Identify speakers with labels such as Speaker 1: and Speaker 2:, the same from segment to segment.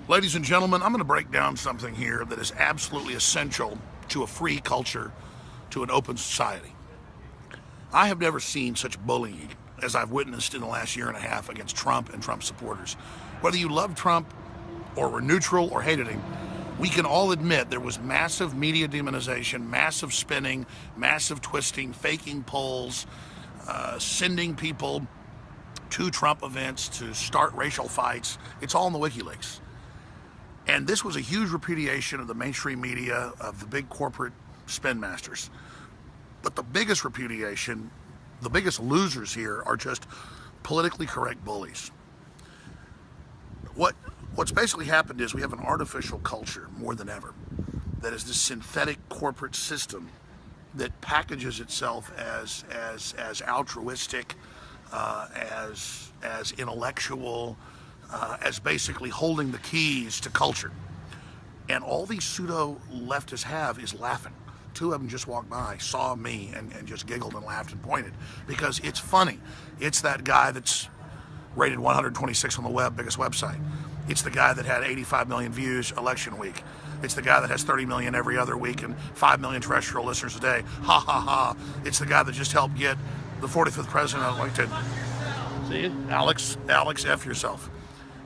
Speaker 1: Ladies and gentlemen, I'm going to break down something here that is absolutely essential to a free culture, to an open society. I have never seen such bullying as I've witnessed in the last year and a half against Trump and Trump supporters. Whether you love Trump or were neutral or hated him, we can all admit there was massive media demonization, massive spinning, massive twisting, faking polls, sending people to Trump events to start racial fights. It's all in the WikiLeaks. And this was a huge repudiation of the mainstream media, of the big corporate spin masters. But the biggest repudiation, the biggest losers here are just politically correct bullies. What's basically happened is we have an artificial culture more than ever that is this synthetic corporate system that packages itself as altruistic, as intellectual, as basically holding the keys to culture. And all these pseudo leftists have is laughing. Two of them just walked by, saw me, and just giggled and laughed and pointed because it's funny. It's that guy that's rated 126 on the web, biggest website. It's the guy that had 85 million views election week. It's the guy that has 30 million every other week and 5 million terrestrial listeners a day. Ha ha ha. It's the guy that just helped get the 45th president elected. See? Alex, F yourself.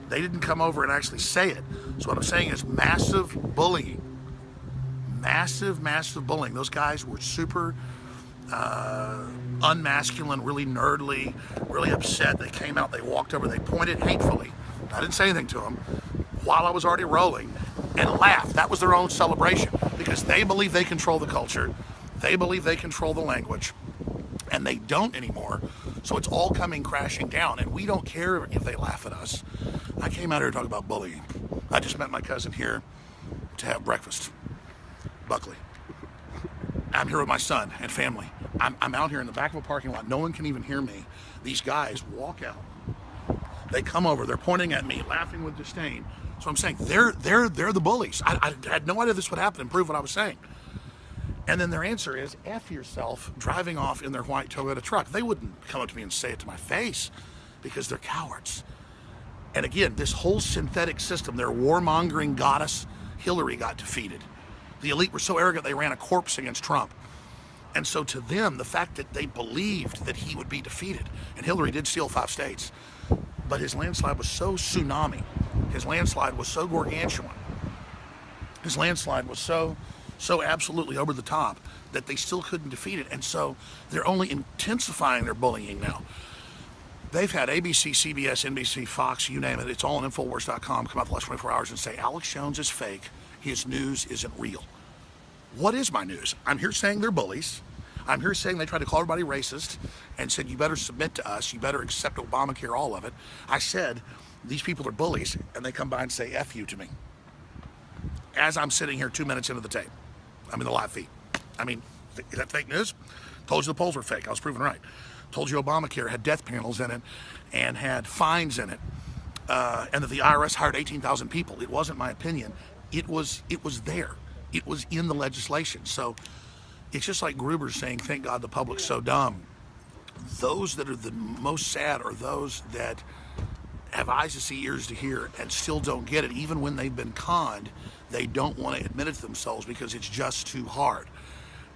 Speaker 1: They didn't come over and actually say it. So what I'm saying is massive bullying. Massive bullying. Those guys were super unmasculine, really nerdly, really upset. They came out, they walked over, they pointed hatefully. I didn't say anything to them while I was already rolling and laughed. That was their own celebration because they believe they control the culture. They believe they control the language. And they don't anymore. So it's all coming crashing down. And we don't care if they laugh at us. I came out here to talk about bullying. I just met my cousin here to have breakfast. Buckley. I'm here with my son and family. I'm out here in the back of a parking lot. No one can even hear me. These guys walk out. They come over. They're pointing at me, laughing with disdain. So I'm saying they're the bullies. I had no idea this would happen and prove what I was saying. And then their answer is, F yourself, driving off in their white Toyota truck. They wouldn't come up to me and say it to my face because they're cowards. And again, this whole synthetic system, their warmongering goddess, Hillary, got defeated. The elite were so arrogant they ran a corpse against Trump. And so to them, the fact that they believed that he would be defeated, and Hillary did steal 5 states, but his landslide was so tsunami, his landslide was so gargantuan, his landslide was so absolutely over the top that they still couldn't defeat it. And so they're only intensifying their bullying now. They've had ABC, CBS, NBC, Fox, you name it. It's all on Infowars.com. Come out the last 24 hours and say, Alex Jones is fake. His news isn't real. What is my news? I'm here saying they're bullies. I'm here saying they tried to call everybody racist and said, you better submit to us. You better accept Obamacare, all of it. I said, these people are bullies. And they come by and say, F you to me. As I'm sitting here 2 minutes into the tape. I'm in the live feed. I mean, is that fake news? Told you the polls were fake. I was proven right. Told you Obamacare had death panels in it and had fines in it, and that the IRS hired 18,000 people. It wasn't my opinion. It was there. It was in the legislation. So it's just like Gruber saying, thank God the public's so dumb. Those that are the most sad are those that have eyes to see, ears to hear, and still don't get it. Even when they've been conned, they don't want to admit it to themselves because it's just too hard.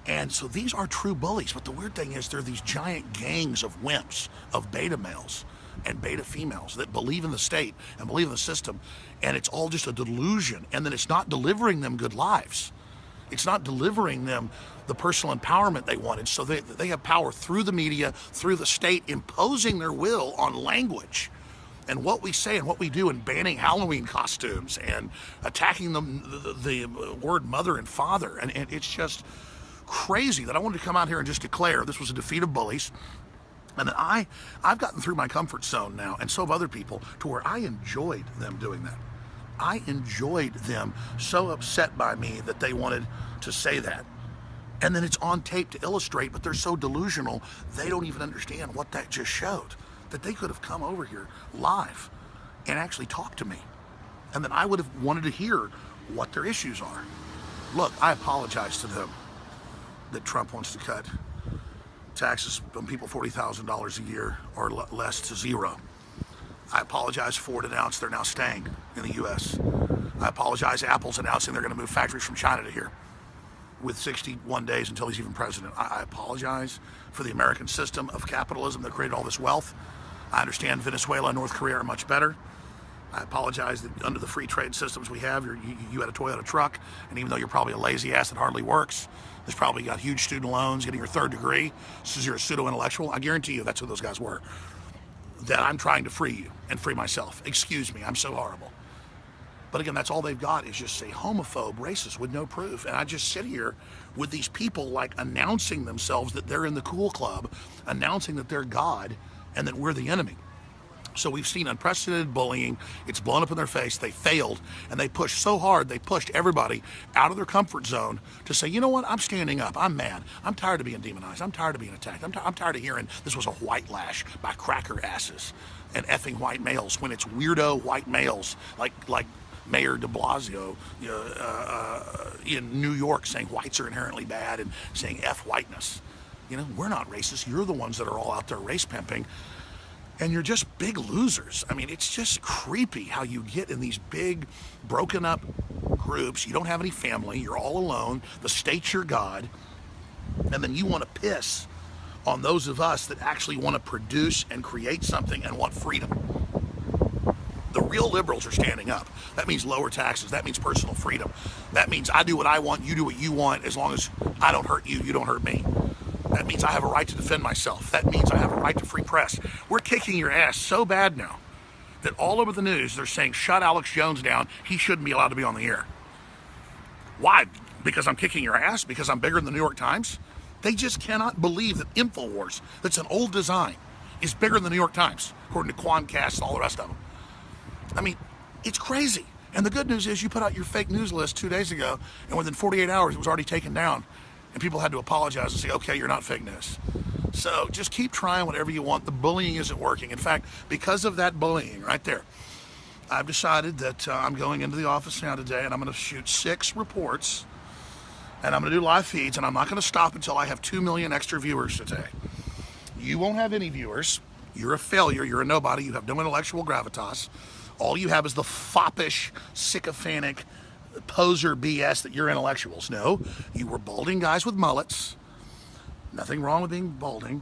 Speaker 1: And so these are true bullies. But the weird thing is they're these giant gangs of wimps, of beta males and beta females that believe in the state and believe in the system. And it's all just a delusion. And then it's not delivering them good lives. It's not delivering them the personal empowerment they wanted. So they have power through the media, through the state, imposing their will on language. And what we say and what we do, and banning Halloween costumes and attacking the word mother and father. And it's just crazy that I wanted to come out here and just declare this was a defeat of bullies. And that I've gotten through my comfort zone now, and so have other people, to where I enjoyed them doing that. I enjoyed them so upset by me that they wanted to say that. And then it's on tape to illustrate, but they're so delusional, they don't even understand what that just showed. That they could have come over here live and actually talked to me. And then I would have wanted to hear what their issues are. Look, I apologize to them that Trump wants to cut taxes from people $40,000 a year or less to zero. I apologize. Ford announced they're now staying in the U.S. I apologize. Apple's announcing they're going to move factories from China to here with 61 days until he's even president. I apologize for the American system of capitalism that created all this wealth. I understand Venezuela and North Korea are much better. I apologize that under the free trade systems we have, you had a Toyota truck, and even though you're probably a lazy ass that hardly works, there's probably got huge student loans, getting your third degree, so you're a pseudo-intellectual. I guarantee you that's who those guys were. That I'm trying to free you and free myself. Excuse me, I'm so horrible. But again, that's all they've got is just a homophobe, racist with no proof. And I just sit here with these people like announcing themselves that they're in the cool club, announcing that they're God and that we're the enemy. So we've seen unprecedented bullying. It's blown up in their face. They failed, and they pushed so hard, they pushed everybody out of their comfort zone to say, you know what, I'm standing up. I'm mad. I'm tired of being demonized. I'm tired of being attacked. I'm tired of hearing this was a white lash by cracker asses and effing white males when it's weirdo white males like Mayor de Blasio in New York saying whites are inherently bad and saying F whiteness. You know, we're not racist. You're the ones that are all out there race pimping. And you're just big losers. I mean, it's just creepy how you get in these big, broken up groups. You don't have any family. You're all alone. The state's your God. And then you want to piss on those of us that actually want to produce and create something and want freedom. The real liberals are standing up. That means lower taxes. That means personal freedom. That means I do what I want, you do what you want, as long as I don't hurt you, you don't hurt me. That means I have a right to defend myself. That means I have a right to free press. We're kicking your ass so bad now that all over the news they're saying, shut Alex Jones down. He shouldn't be allowed to be on the air. Why? Because I'm kicking your ass? Because I'm bigger than the New York Times? They just cannot believe that InfoWars, that's an old design, is bigger than the New York Times, according to Quamcast and all the rest of them. I mean, it's crazy. And the good news is you put out your fake news list 2 days ago, and within 48 hours it was already taken down. And people had to apologize and say, okay, you're not fake news. So just keep trying whatever you want. The bullying isn't working. In fact, because of that bullying right there, I've decided that I'm going into the office now today and I'm going to shoot 6 reports and I'm going to do live feeds, and I'm not going to stop until I have 2 million extra viewers today. You won't have any viewers. You're a failure. You're a nobody. You have no intellectual gravitas. All you have is the foppish, sycophantic, poser BS that you're intellectuals. No, you were balding guys with mullets. Nothing wrong with being balding,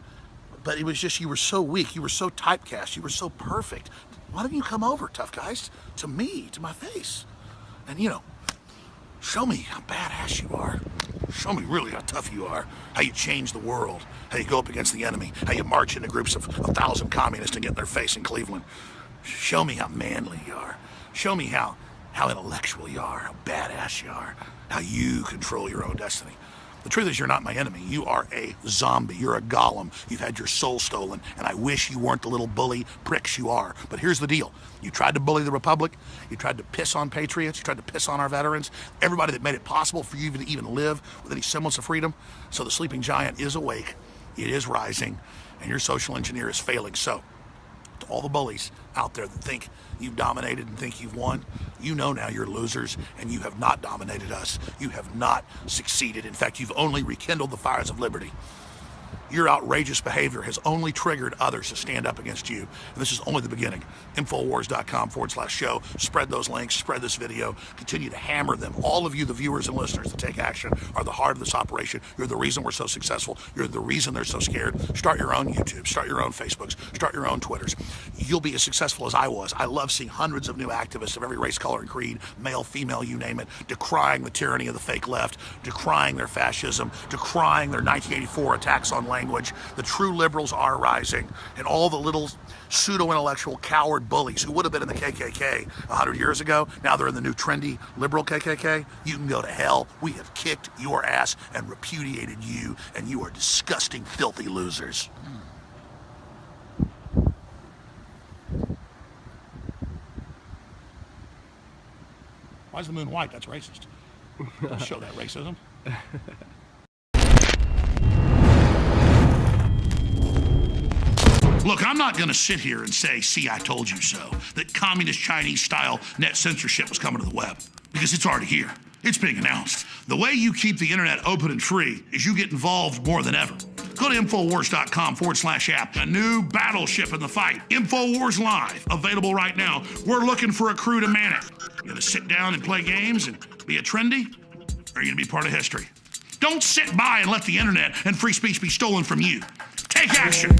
Speaker 1: but it was just you were so weak. You were so typecast. You were so perfect. Why don't you come over, tough guys, to me, to my face, and show me how badass you are. Show me really how tough you are. How you change the world. How you go up against the enemy. How you march into groups of 1,000 communists and get in their face in Cleveland. Show me how manly you are. Show me how intellectual you are, how badass you are, how you control your own destiny. The truth is you're not my enemy. You are a zombie. You're a golem. You've had your soul stolen, and I wish you weren't the little bully pricks you are. But here's the deal. You tried to bully the Republic. You tried to piss on patriots. You tried to piss on our veterans, everybody that made it possible for you to even live with any semblance of freedom. So the sleeping giant is awake. It is rising, and your social engineer is failing. So to all the bullies out there that think you've dominated and think you've won, you know now you're losers, and you have not dominated us. You have not succeeded. In fact, you've only rekindled the fires of liberty. Your outrageous behavior has only triggered others to stand up against you. And this is only the beginning. Infowars.com/show. Spread those links, spread this video, continue to hammer them. All of you, the viewers and listeners that take action, are the heart of this operation. You're the reason we're so successful. You're the reason they're so scared. Start your own YouTube, start your own Facebooks, start your own Twitters. You'll be as successful as I was. I love seeing hundreds of new activists of every race, color, and creed, male, female, you name it, decrying the tyranny of the fake left, decrying their fascism, decrying their 1984 attacks on language. The true liberals are rising, and all the little pseudo-intellectual coward bullies who would have been in the KKK 100 years ago, now they're in the new trendy liberal KKK. You can go to hell. We have kicked your ass and repudiated you, and you are disgusting, filthy losers. Why is the moon white? That's racist. Don't show that racism. Look, I'm not going to sit here and say, see, I told you so, that communist Chinese-style net censorship was coming to the web, because it's already here. It's being announced. The way you keep the internet open and free is you get involved more than ever. Go to Infowars.com/app. A new battleship in the fight. Infowars Live. Available right now. We're looking for a crew to man it. You gonna sit down and play games and be a trendy? Or are you gonna be part of history? Don't sit by and let the internet and free speech be stolen from you. Take action.